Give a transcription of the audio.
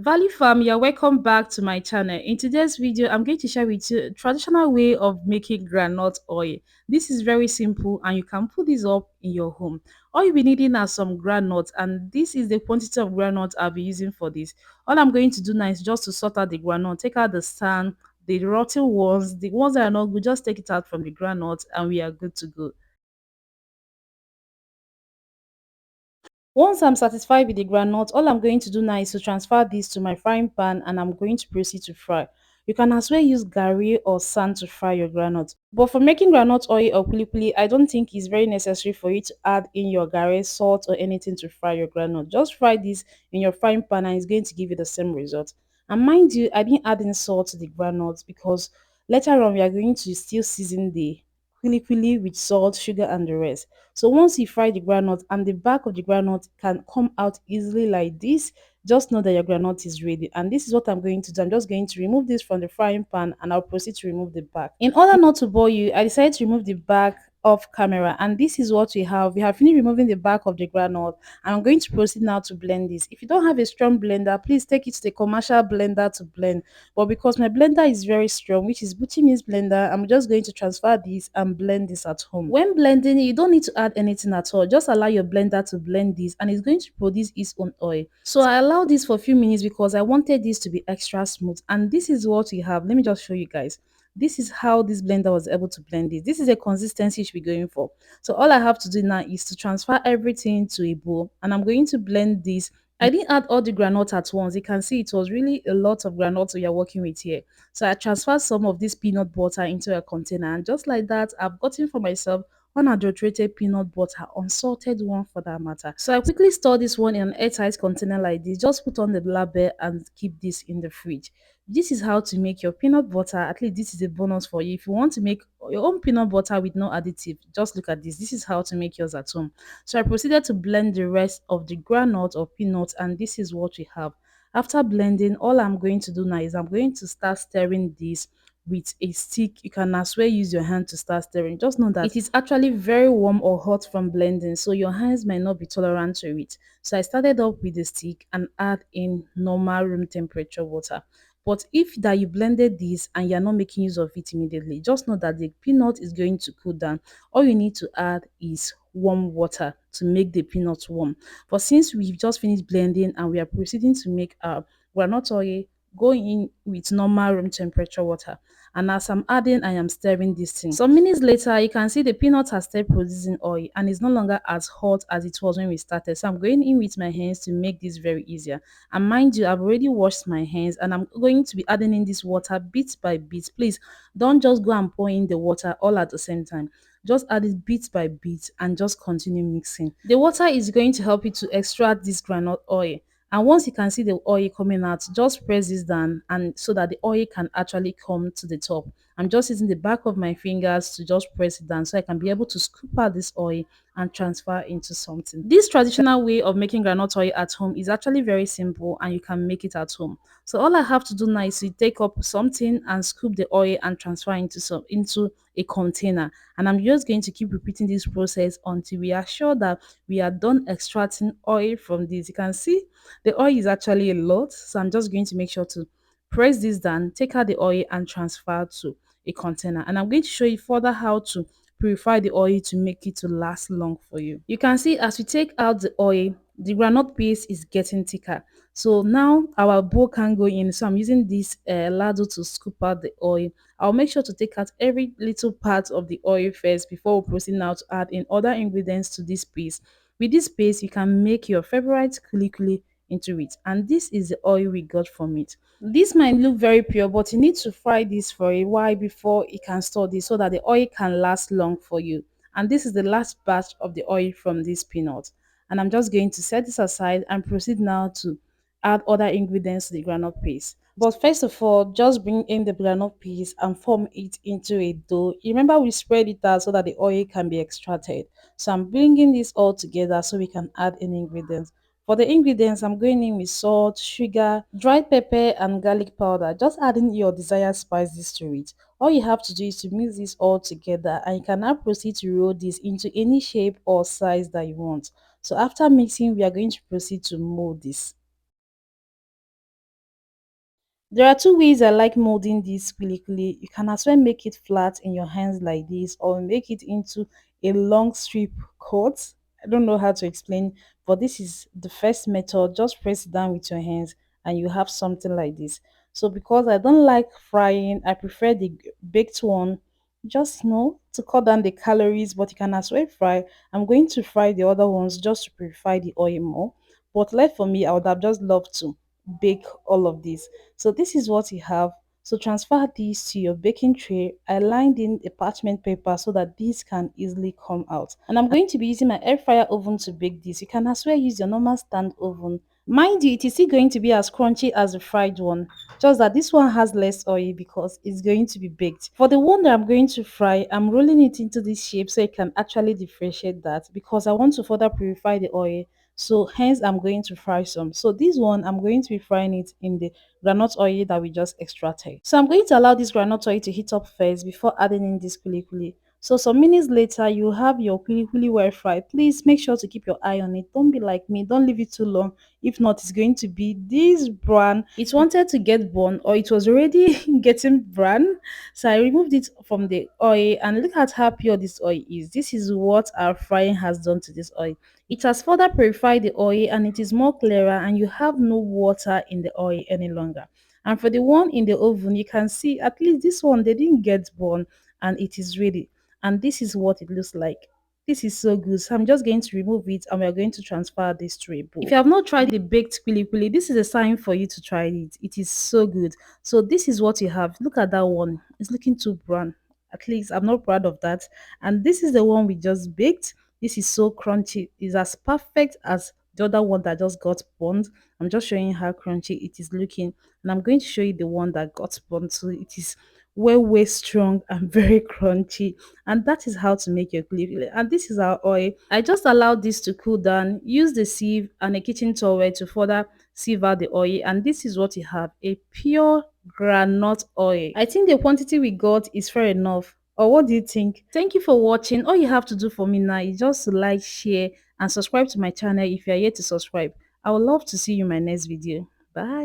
Value Farm, you're welcome back to my channel. In today's video, I'm going to share with you a traditional way of making groundnut oil. This is very simple and you can put this up in your home. All you'll be needing are some groundnuts, and this is the quantity of groundnut I'll be using for this. All I'm going to do now is just to sort out the groundnut, take out the stand, the rotten ones, the ones that are not good, just take it out from the groundnut and we are good to go. Once I'm satisfied with the groundnut, all I'm going to do now is to transfer this to my frying pan and I'm going to proceed to fry. You can as well use gari or sand to fry your groundnut. But for making groundnut oil or kuli kuli, I don't think it's very necessary for you to add in your gari, salt or anything to fry your groundnut. Just fry this in your frying pan and it's going to give you the same result. And mind you, I didn't add in salt to the groundnut because later on we are going to still season the kuli kuli with salt, sugar and the rest. So once you fry the groundnut and the back of the groundnut can come out easily like this, just know that your groundnut is ready. And this is what I'm going to do. I'm just going to remove this from the frying pan and I'll proceed to remove the back. In order not to bore you, I decided to remove the back off camera, and this is what we have. We have finished removing the back of the groundnut. I'm going to proceed now to blend this. If you don't have a strong blender, please take it to the commercial blender to blend. But because my blender is very strong, which is Butchimi's blender, I'm just going to transfer this and blend this at home. When blending, you don't need to add anything at all. Just allow your blender to blend this and it's going to produce its own oil. So I allowed this for a few minutes because I wanted this to be extra smooth. And this is what we have. Let me just show you guys. This is how this blender was able to blend this. This is a consistency you should be going for. So all I have to do now is to transfer everything to a bowl and I'm going to blend this. I didn't add all the granite at once. You can see it was really a lot of granite we are working with here. So I transferred some of this peanut butter into a container, and just like that, I've gotten for myself unadulterated peanut butter, unsalted one for that matter. So I quickly store this one in an airtight container like this. Just put on the label and keep this in the fridge. This is how to make your peanut butter. At least this is a bonus for you. If you want to make your own peanut butter with no additive, just look at this. This is how to make yours at home. So I proceeded to blend the rest of the granite or peanuts, and this is what we have. After blending, all I'm going to do now is I'm going to start stirring this with a stick. You can as well use your hand to start stirring. Just know that it is actually very warm or hot from blending, so your hands might not be tolerant to it. So I started off with the stick and add in normal room temperature water. But if that you blended this and you're not making use of it immediately, just know that the peanut is going to cool down. All you need to add is warm water to make the peanuts warm. But since we've just finished blending and we are proceeding to make our groundnut oil, go in with normal room temperature water. And as I'm adding, I am stirring this thing. Some minutes later, you can see the peanut has started producing oil and it's no longer as hot as it was when we started. So I'm going in with my hands to make this very easier. And mind you, I've already washed my hands and I'm going to be adding in this water bit by bit. Please don't just go and pour in the water all at the same time. Just add it bit by bit and just continue mixing. The water is going to help you to extract this groundnut oil. And once you can see the oil coming out, just press this down and so that the oil can actually come to the top. I'm just using the back of my fingers to just press it down so I can be able to scoop out this oil and transfer into something. This traditional way of making groundnut oil at home is actually very simple and you can make it at home. So all I have to do now is to take up something and scoop the oil and transfer into a container. And I'm just going to keep repeating this process until we are sure that we are done extracting oil from this. You can see the oil is actually a lot. So I'm just going to make sure to press this down, take out the oil and transfer to a container. And I'm going to show you further how to purify the oil to make it to last long for you. You can see as we take out the oil, the groundnut paste is getting thicker. So now our bowl can go in. So I'm using this ladle to scoop out the oil. I'll make sure to take out every little part of the oil first before we proceed now to add in other ingredients to this paste. With this paste, you can make your favorite kuli kuli into it, and this is the oil we got from it. This might look very pure, but you need to fry this for a while before you can store this so that the oil can last long for you. And this is the last batch of the oil from this peanut. And I'm just going to set this aside and proceed now to add other ingredients to the groundnut paste. But first of all, just bring in the groundnut paste and form it into a dough. Remember, we spread it out so that the oil can be extracted. So I'm bringing this all together so we can add in ingredients. For the ingredients, I'm going in with salt, sugar, dried pepper, and garlic powder. Just adding your desired spices to it. All you have to do is to mix this all together and you can now proceed to roll this into any shape or size that you want. So after mixing, we are going to proceed to mold this. There are two ways I like molding this Kuli Kuli. You can as well make it flat in your hands like this, or make it into a long strip cut. I don't know how to explain, but this is the first method. Just press it down with your hands and you have something like this. So because I don't like frying, I prefer the baked one. Just to cut down the calories, but you can as well fry. I'm going to fry the other ones just to purify the oil more. But like for me, I would have just loved to bake all of this. So this is what you have. So transfer these to your baking tray. I lined in a parchment paper so that these can easily come out. And I'm going to be using my air fryer oven to bake this. You can as well use your normal stand oven. Mind you, it is still going to be as crunchy as the fried one. Just that this one has less oil because it's going to be baked. For the one that I'm going to fry, I'm rolling it into this shape so I can actually differentiate that because I want to further purify the oil. So hence I'm going to fry some. So this one I'm going to be frying it in the groundnut oil that we just extracted. So I'm going to allow this groundnut oil to heat up first before adding in this kuli kuli. So some minutes later, you have your kuli kuli well fried. Please make sure to keep your eye on it. Don't be like me. Don't leave it too long. If not, it's going to be this brown. It wanted to get burnt or it was already getting brown. So I removed it from the oil and look at how pure this oil is. This is what our frying has done to this oil. It has further purified the oil and it is more clearer and you have no water in the oil any longer. And for the one in the oven, you can see at least this one, they didn't get burned and it is ready. And this is what it looks like. This is so good. So I'm just going to remove it and we're going to transfer this to a bowl. If you have not tried the baked kuli kuli, this is a sign for you to try it. It is so good. So this is what you have. Look at that one. It's looking too brown. At least I'm not proud of that. And this is the one we just baked. This is so crunchy. It's as perfect as the other one that just got burnt. I'm just showing you how crunchy it is looking. And I'm going to show you the one that got burnt. So it is way strong and very crunchy. And that is how to make your kuli. And this is our oil. I just allowed this to cool down. Use the sieve and a kitchen towel to further sieve out the oil. And this is what you have, a pure groundnut oil. I think the quantity we got is fair enough. Or what do you think? Thank you for watching. All you have to do for me now is just to like, share, and subscribe to my channel if you are yet to subscribe. I would love to see you in my next video. Bye.